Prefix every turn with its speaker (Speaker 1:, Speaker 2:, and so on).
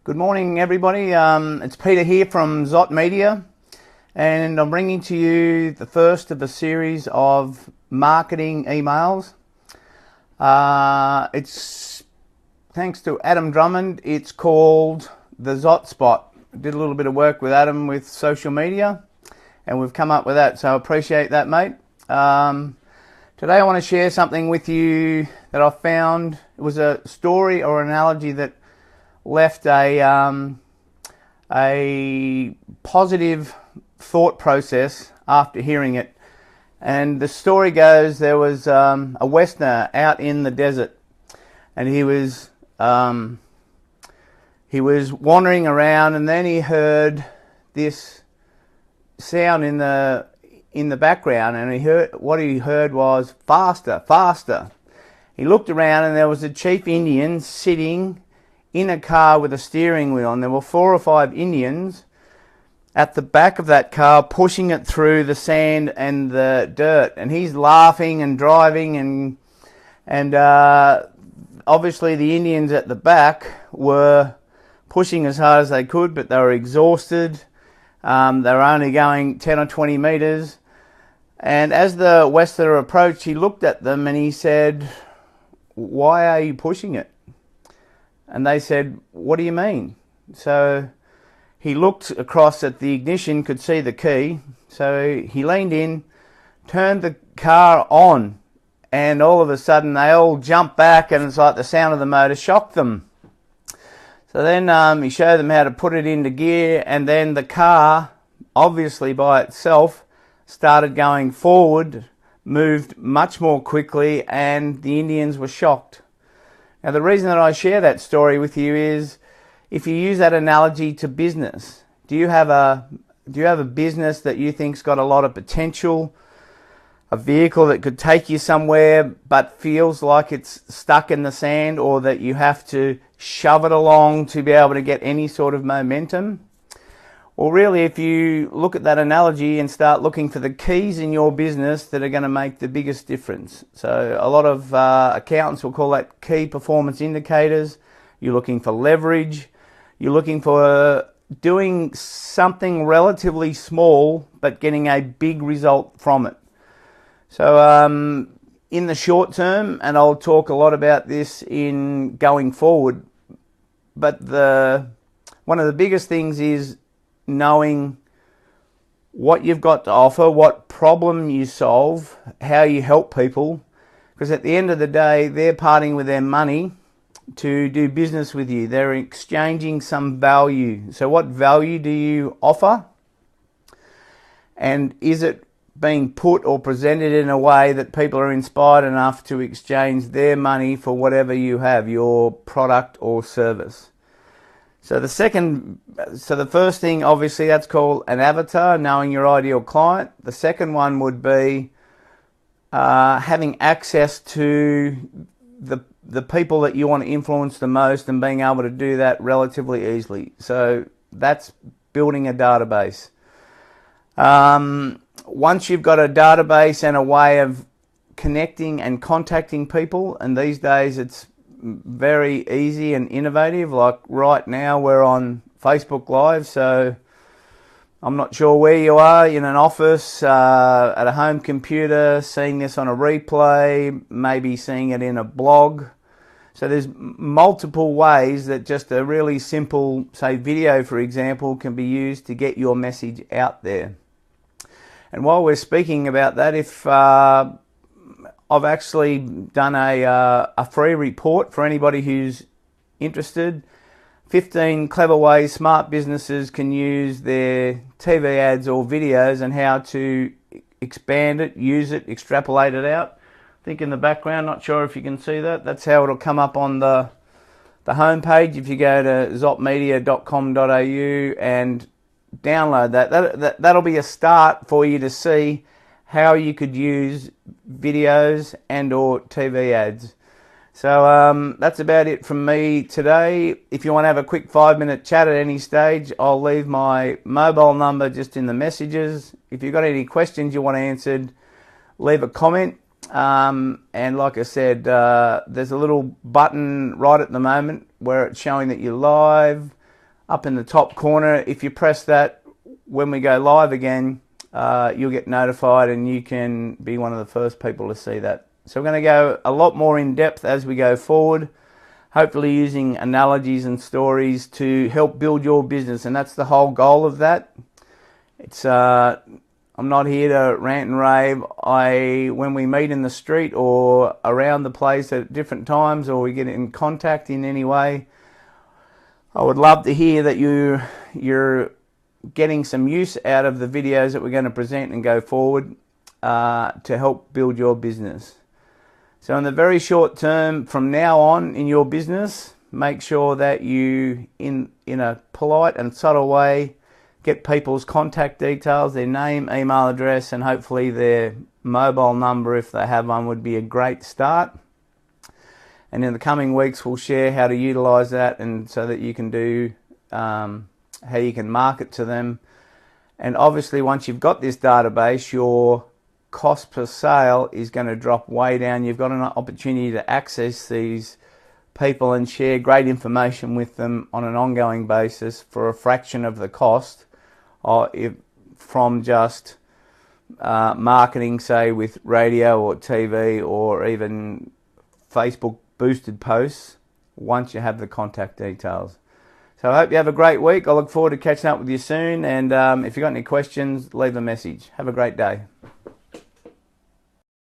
Speaker 1: Good morning, everybody. It's Peter here from Zot Media, and I'm bringing to you the first of a series of marketing emails. It's thanks to Adam Drummond. It's called the Zot Spot. I did a little bit of work with Adam with social media, and we've come up with that, so I appreciate that, mate. Today I want to share something with you that I found. It was a story or analogy that left a positive thought process after hearing it. And the story goes, there was a Westerner out in the desert, and he was wandering around, and then he heard this sound in the background, and what he heard was faster, faster. He looked around, and there was a chief Indian sitting in a car with a steering wheel, and there were 4 or 5 Indians at the back of that car pushing it through the sand and the dirt, and he's laughing and driving, and obviously the Indians at the back were pushing as hard as they could, but they were exhausted. They were only going 10 or 20 meters, and as the Westerner approached, he looked at them and he said, "Why are you pushing it?" And they said, "What do you mean?" So he looked across at the ignition, could see the key. So he leaned in, turned the car on, and all of a sudden they all jumped back, and it's like the sound of the motor shocked them. So then he showed them how to put it into gear, and then the car, obviously by itself, started going forward, moved much more quickly, and the Indians were shocked. Now, the reason that I share that story with you is, if you use that analogy to business, do you have a business that you think's got a lot of potential, a vehicle that could take you somewhere but feels like it's stuck in the sand, or that you have to shove it along to be able to get any sort of momentum? Well, really, if you look at that analogy and start looking for the keys in your business that are going to make the biggest difference. So a lot of accountants will call that key performance indicators. You're looking for leverage. You're looking for doing something relatively small but getting a big result from it. So in the short term, and I'll talk a lot about this in going forward, but one of the biggest things is knowing what you've got to offer, what problem you solve, how you help people, because at the end of the day, they're parting with their money to do business with you. They're exchanging some value. So what value do you offer? And is it being put or presented in a way that people are inspired enough to exchange their money for whatever you have, your product or service? So the first thing, obviously, that's called an avatar, knowing your ideal client. The second one would be having access to the people that you want to influence the most, and being able to do that relatively easily. So that's building a database. Once you've got a database and a way of connecting and contacting people, and these days it's very easy and innovative. Like right now we're on Facebook Live, so I'm not sure where you are, in an office, at a home computer, seeing this on a replay, maybe seeing it in a blog. So there's multiple ways that just a really simple, say, video, for example, can be used to get your message out there. And while we're speaking about that, if I've actually done a free report for anybody who's interested. 15 clever ways smart businesses can use their TV ads or videos, and how to expand it, use it, extrapolate it out. I think in the background, not sure if you can see that. That's how it'll come up on the homepage if you go to zotmedia.com.au and download that. That'll be a start for you to see how you could use videos and or TV ads. So that's about it from me today. If you want to have a quick 5-minute chat at any stage, I'll leave my mobile number just in the messages. If you've got any questions you want answered, leave a comment. And like I said, there's a little button right at the moment where it's showing that you're live. up in the top corner. If you press that, when we go live again, you'll get notified and you can be one of the first people to see that. So we're going to go a lot more in depth as we go forward, hopefully using analogies and stories to help build your business, and that's the whole goal of that. It's I'm not here to rant and rave. When we meet in the street or around the place at different times, or we get in contact in any way, I would love to hear that you're getting some use out of the videos that we're going to present and go forward to help build your business. So in the very short term, from now on in your business, make sure that you, in a polite and subtle way, get people's contact details, their name, email address, and hopefully their mobile number if they have one would be a great start. And in the coming weeks, we'll share how to utilize that, and so that you can do how you can market to them. And obviously, once you've got this database, your cost per sale is going to drop way down. You've got an opportunity to access these people and share great information with them on an ongoing basis for a fraction of the cost from just marketing, say, with radio or TV or even Facebook boosted posts, once you have the contact details. So I hope you have a great week. I look forward to catching up with you soon, and if you've got any questions, leave a message. Have a great day.